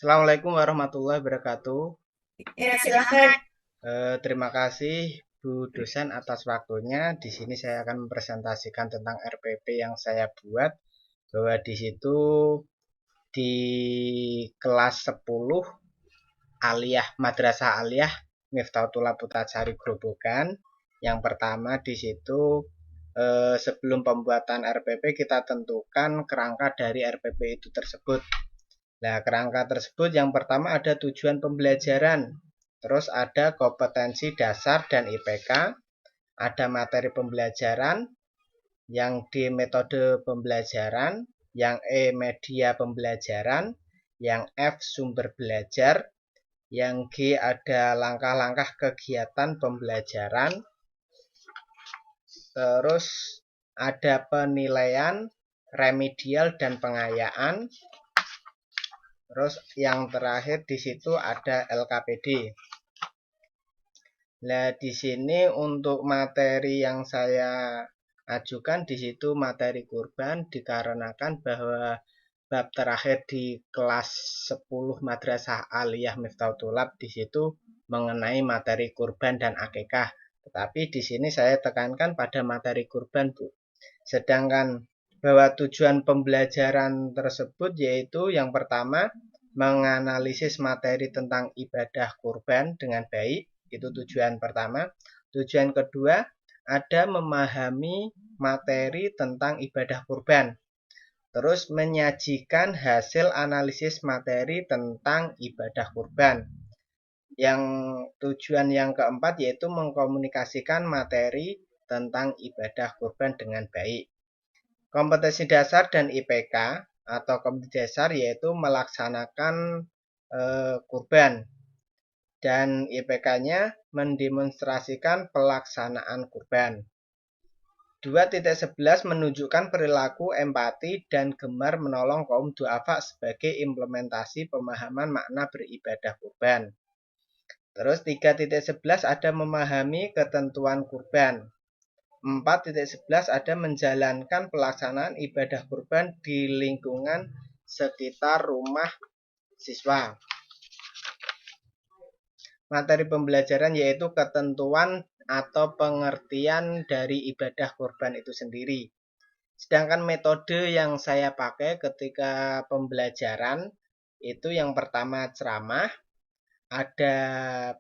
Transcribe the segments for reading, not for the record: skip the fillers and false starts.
Assalamualaikum warahmatullahi wabarakatuh. Ya, silakan. Terima kasih Bu dosen atas waktunya. Di sini saya akan mempresentasikan tentang RPP yang saya buat, bahwa di situ di kelas 10 Aliyah Madrasah Aliyah Miftahullah Putrajaya Grobogan. Yang pertama di situ sebelum pembuatan RPP kita tentukan kerangka dari RPP itu tersebut. Nah, kerangka tersebut yang pertama ada tujuan pembelajaran, terus ada kompetensi dasar dan IPK, ada materi pembelajaran, yang D metode pembelajaran, yang E media pembelajaran, yang F sumber belajar, yang G ada langkah-langkah kegiatan pembelajaran, terus ada penilaian, remedial dan pengayaan. Terus yang terakhir di situ ada LKPD. Nah, di sini untuk materi yang saya ajukan di situ materi kurban, dikarenakan bahwa bab terakhir di kelas 10 Madrasah Aliyah Miftahullah di situ mengenai materi kurban dan akikah. Tetapi di sini saya tekankan pada materi kurban, Bu. Sedangkan bahwa tujuan pembelajaran tersebut yaitu yang pertama menganalisis materi tentang ibadah kurban dengan baik, itu tujuan pertama. Tujuan kedua ada memahami materi tentang ibadah kurban, terus menyajikan hasil analisis materi tentang ibadah kurban. Yang tujuan yang keempat yaitu mengkomunikasikan materi tentang ibadah kurban dengan baik. Kompetensi dasar dan IPK atau kompetensi dasar yaitu melaksanakan kurban, dan IPK-nya mendemonstrasikan pelaksanaan kurban. 2.11 menunjukkan perilaku empati dan gemar menolong kaum duafa sebagai implementasi pemahaman makna beribadah kurban. Terus 3.11 ada memahami ketentuan kurban. 4.11 ada menjalankan pelaksanaan ibadah kurban di lingkungan sekitar rumah siswa. Materi pembelajaran yaitu ketentuan atau pengertian dari ibadah kurban itu sendiri. Sedangkan metode yang saya pakai ketika pembelajaran itu yang pertama ceramah, ada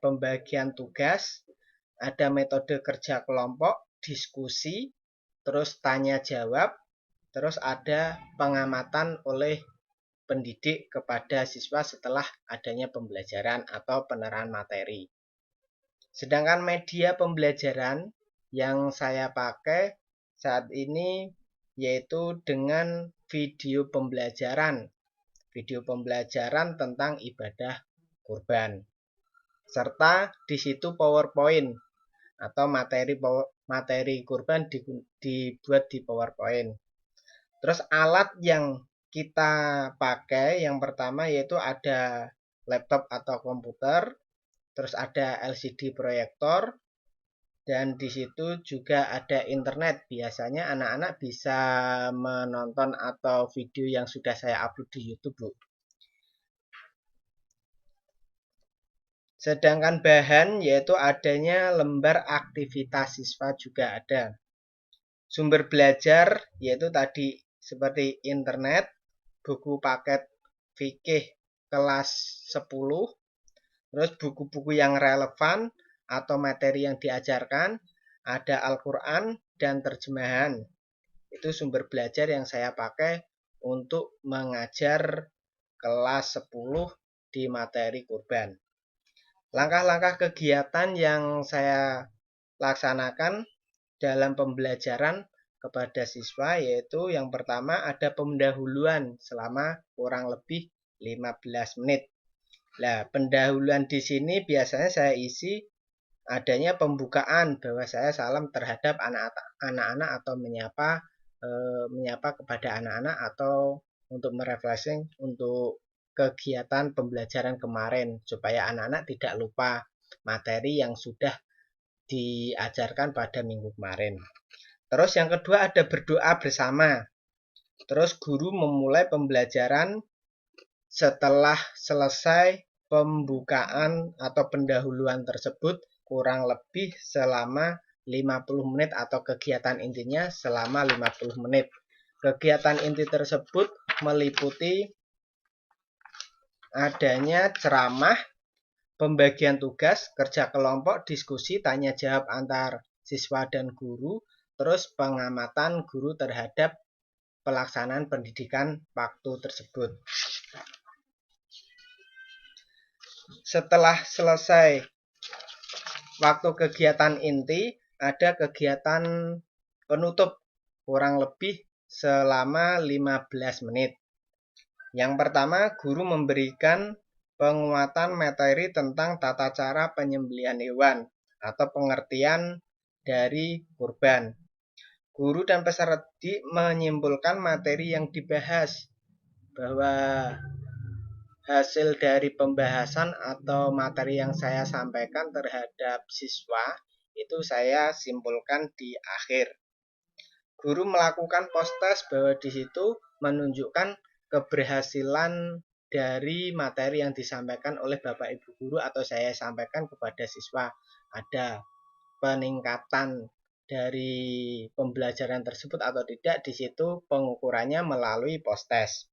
pembagian tugas, ada metode kerja kelompok, diskusi, terus tanya jawab, terus ada pengamatan oleh pendidik kepada siswa setelah adanya pembelajaran atau penerapan materi. Sedangkan media pembelajaran yang saya pakai saat ini yaitu dengan video pembelajaran tentang ibadah kurban, serta di situ PowerPoint atau materi kurban dibuat di PowerPoint. Terus alat yang kita pakai yang pertama yaitu ada laptop atau komputer, terus ada LCD proyektor, dan di situ juga ada internet. Biasanya anak-anak bisa menonton atau video yang sudah saya upload di YouTube, Bu. Sedangkan bahan yaitu adanya lembar aktivitas siswa juga ada. Sumber belajar yaitu tadi seperti internet, buku paket fikih kelas 10, terus buku-buku yang relevan atau materi yang diajarkan, ada Al-Quran dan terjemahan. Itu sumber belajar yang saya pakai untuk mengajar kelas 10 di materi kurban. Langkah-langkah kegiatan yang saya laksanakan dalam pembelajaran kepada siswa yaitu yang pertama ada pendahuluan selama kurang lebih 15 menit. Nah, pendahuluan di sini biasanya saya isi adanya pembukaan bahwa saya salam terhadap anak-anak atau menyapa kepada anak-anak atau untuk merefreshing untuk kegiatan pembelajaran kemarin supaya anak-anak tidak lupa materi yang sudah diajarkan pada minggu kemarin. Terus yang kedua ada berdoa bersama. Terus guru memulai pembelajaran setelah selesai pembukaan atau pendahuluan tersebut kurang lebih selama 50 menit atau kegiatan intinya selama 50 menit. Kegiatan inti tersebut meliputi adanya ceramah, pembagian tugas, kerja kelompok, diskusi, tanya jawab antar siswa dan guru, terus pengamatan guru terhadap pelaksanaan pendidikan waktu tersebut. Setelah selesai waktu kegiatan inti, ada kegiatan penutup kurang lebih selama 15 menit. Yang pertama, guru memberikan penguatan materi tentang tata cara penyembelihan hewan atau pengertian dari kurban. Guru dan peserta menyimpulkan materi yang dibahas, bahwa hasil dari pembahasan atau materi yang saya sampaikan terhadap siswa itu saya simpulkan di akhir. Guru melakukan post-test bahwa di situ menunjukkan keberhasilan dari materi yang disampaikan oleh Bapak Ibu guru atau saya sampaikan kepada siswa. Ada peningkatan dari pembelajaran tersebut atau tidak, di situ pengukurannya melalui post-test.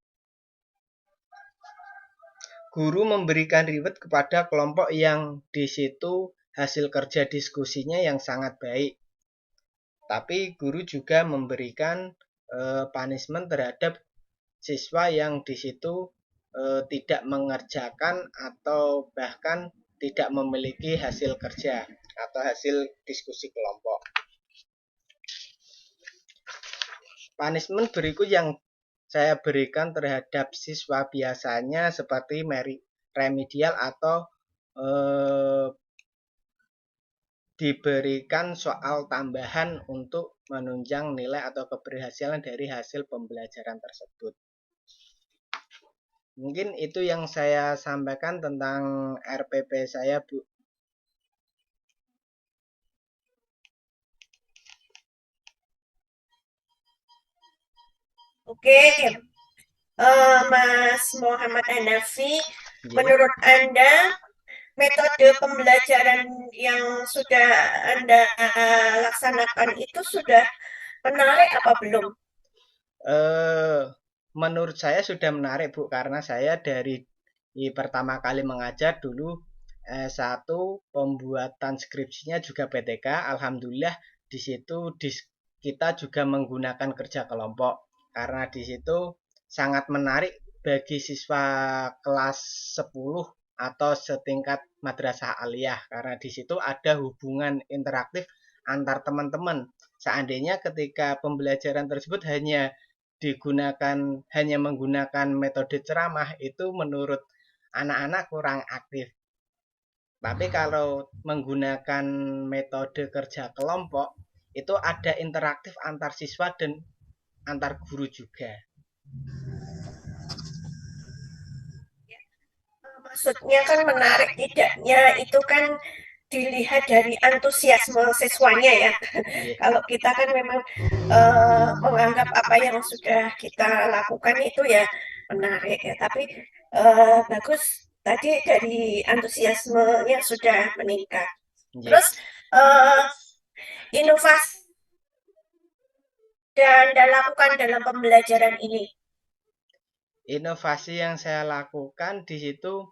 Guru memberikan reward kepada kelompok yang di situ hasil kerja diskusinya yang sangat baik. Tapi guru juga memberikan punishment terhadap siswa yang di situ tidak mengerjakan atau bahkan tidak memiliki hasil kerja atau hasil diskusi kelompok. Punishment berikut yang saya berikan terhadap siswa biasanya seperti remedial atau diberikan soal tambahan untuk menunjang nilai atau keberhasilan dari hasil pembelajaran tersebut. Mungkin itu yang saya sampaikan tentang RPP saya, Bu. Oke, Mas Muhammad Hanafi, menurut Anda metode pembelajaran yang sudah Anda laksanakan itu sudah menarik apa belum? Menurut saya sudah menarik, Bu, karena saya dari pertama kali mengajar dulu S1 pembuatan skripsinya juga PTK. Alhamdulillah di situ kita juga menggunakan kerja kelompok karena di situ sangat menarik bagi siswa kelas 10 atau setingkat madrasah aliyah karena di situ ada hubungan interaktif antar teman-teman. Seandainya ketika pembelajaran tersebut hanya menggunakan metode ceramah, itu menurut anak-anak kurang aktif. Tapi kalau menggunakan metode kerja kelompok, itu ada interaktif antar siswa dan antar guru juga. Maksudnya kan menarik tidaknya itu kan dilihat dari antusiasme siswanya ya. Kalau kita kan memang menganggap apa yang sudah kita lakukan itu ya menarik ya. Tapi bagus tadi dari antusiasmenya sudah meningkat. Terus inovasi yang Anda lakukan dalam pembelajaran ini? Inovasi yang saya lakukan di situ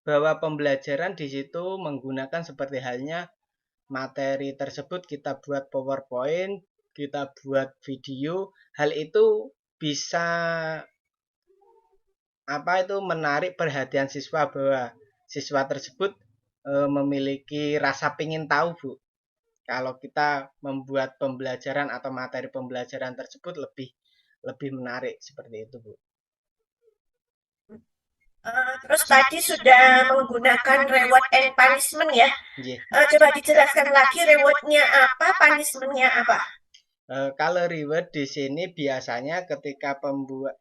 bahwa pembelajaran di situ menggunakan seperti halnya materi tersebut kita buat PowerPoint, kita buat video. Hal itu bisa menarik perhatian siswa bahwa siswa tersebut memiliki rasa pingin tahu, Bu. Kalau kita membuat pembelajaran atau materi pembelajaran tersebut lebih menarik seperti itu, Bu. Terus tadi sudah menggunakan reward and punishment ya. Coba dijelaskan lagi rewardnya apa, punishmentnya apa? Kalau reward di sini biasanya ketika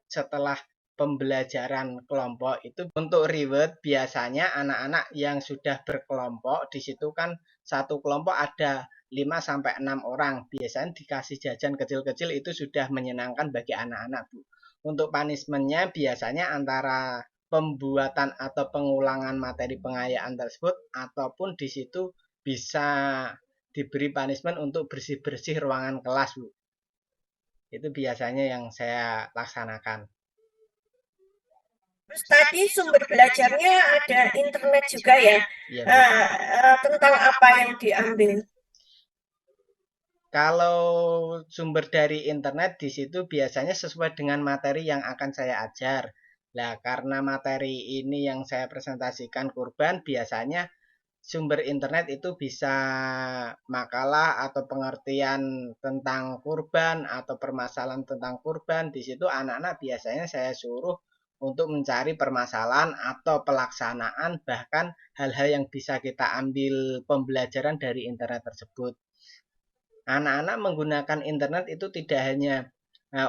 setelah pembelajaran kelompok itu untuk reward biasanya anak-anak yang sudah berkelompok di situ kan satu kelompok ada 5-6 orang. Biasanya dikasih jajan kecil-kecil itu sudah menyenangkan bagi anak-anak, Bu. Untuk punishment-nya biasanya antara pembuatan atau pengulangan materi pengayaan tersebut ataupun di situ bisa diberi punishment untuk bersih-bersih ruangan kelas, Bu. Itu biasanya yang saya laksanakan. Terus tadi sumber belajarnya ada internet juga ya. Iya, Bu. Tentang apa yang diambil? Kalau sumber dari internet di situ biasanya sesuai dengan materi yang akan saya ajar. Nah, karena materi ini yang saya presentasikan kurban, biasanya sumber internet itu bisa makalah atau pengertian tentang kurban atau permasalahan tentang kurban. Di situ anak-anak biasanya saya suruh untuk mencari permasalahan atau pelaksanaan bahkan hal-hal yang bisa kita ambil pembelajaran dari internet tersebut. Anak-anak menggunakan internet itu tidak hanya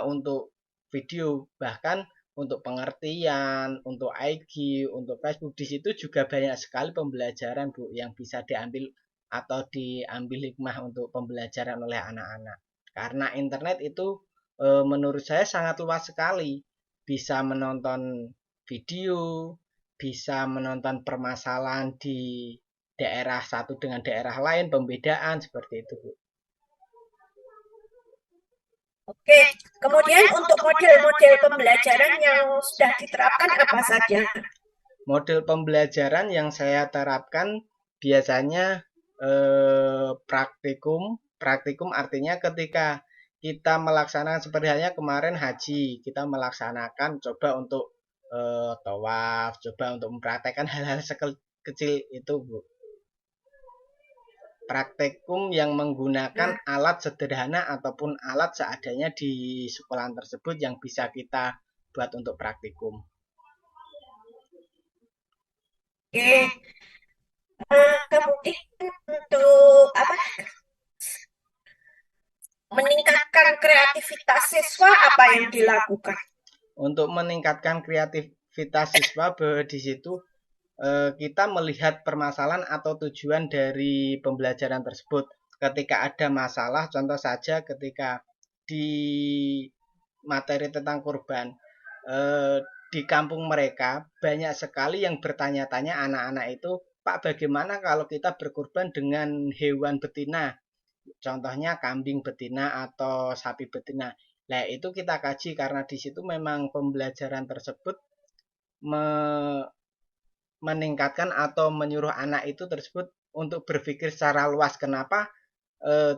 untuk video, bahkan untuk pengertian, untuk IG, untuk Facebook. Di situ juga banyak sekali pembelajaran, Bu, yang bisa diambil atau diambil hikmah untuk pembelajaran oleh anak-anak. Karena internet itu menurut saya sangat luas sekali. Bisa menonton video, bisa menonton permasalahan di daerah satu dengan daerah lain, pembedaan seperti itu, Bu. Oke, kemudian untuk model-model pembelajaran yang sudah diterapkan apa saja? Model pembelajaran yang saya terapkan biasanya praktikum. Praktikum artinya ketika kita melaksanakan seperti halnya kemarin haji, kita melaksanakan coba untuk tawaf, coba untuk mempraktekkan hal-hal kecil itu, Bu. Praktikum yang menggunakan alat sederhana ataupun alat seadanya di sekolah tersebut yang bisa kita buat untuk praktikum. Oke, kemudian untuk apa? Meningkatkan kreativitas siswa apa yang dilakukan? Untuk meningkatkan kreativitas siswa bahwa di situ kita melihat permasalahan atau tujuan dari pembelajaran tersebut. Ketika ada masalah, contoh saja ketika di materi tentang kurban, di kampung mereka banyak sekali yang bertanya-tanya anak-anak itu, Pak, bagaimana kalau kita berkurban dengan hewan betina? Contohnya kambing betina atau sapi betina. Nah, itu kita kaji karena di situ memang pembelajaran tersebut meningkatkan atau menyuruh anak itu tersebut untuk berpikir secara luas. Kenapa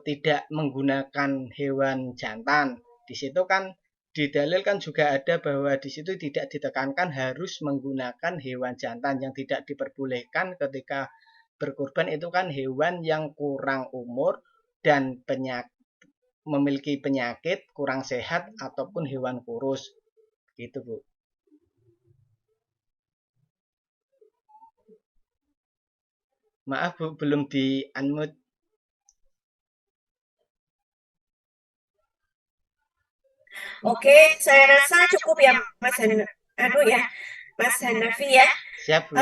tidak menggunakan hewan jantan? Di situ kan didalilkan juga ada bahwa di situ tidak ditekankan harus menggunakan hewan jantan, yang tidak diperbolehkan ketika berkurban itu kan hewan yang kurang umur dan memiliki penyakit, kurang sehat ataupun hewan kurus. Gitu, Bu. Maaf, Bu, belum di unmute. Oke, saya rasa cukup ya Mas Hanafi ya. Siap, Bu.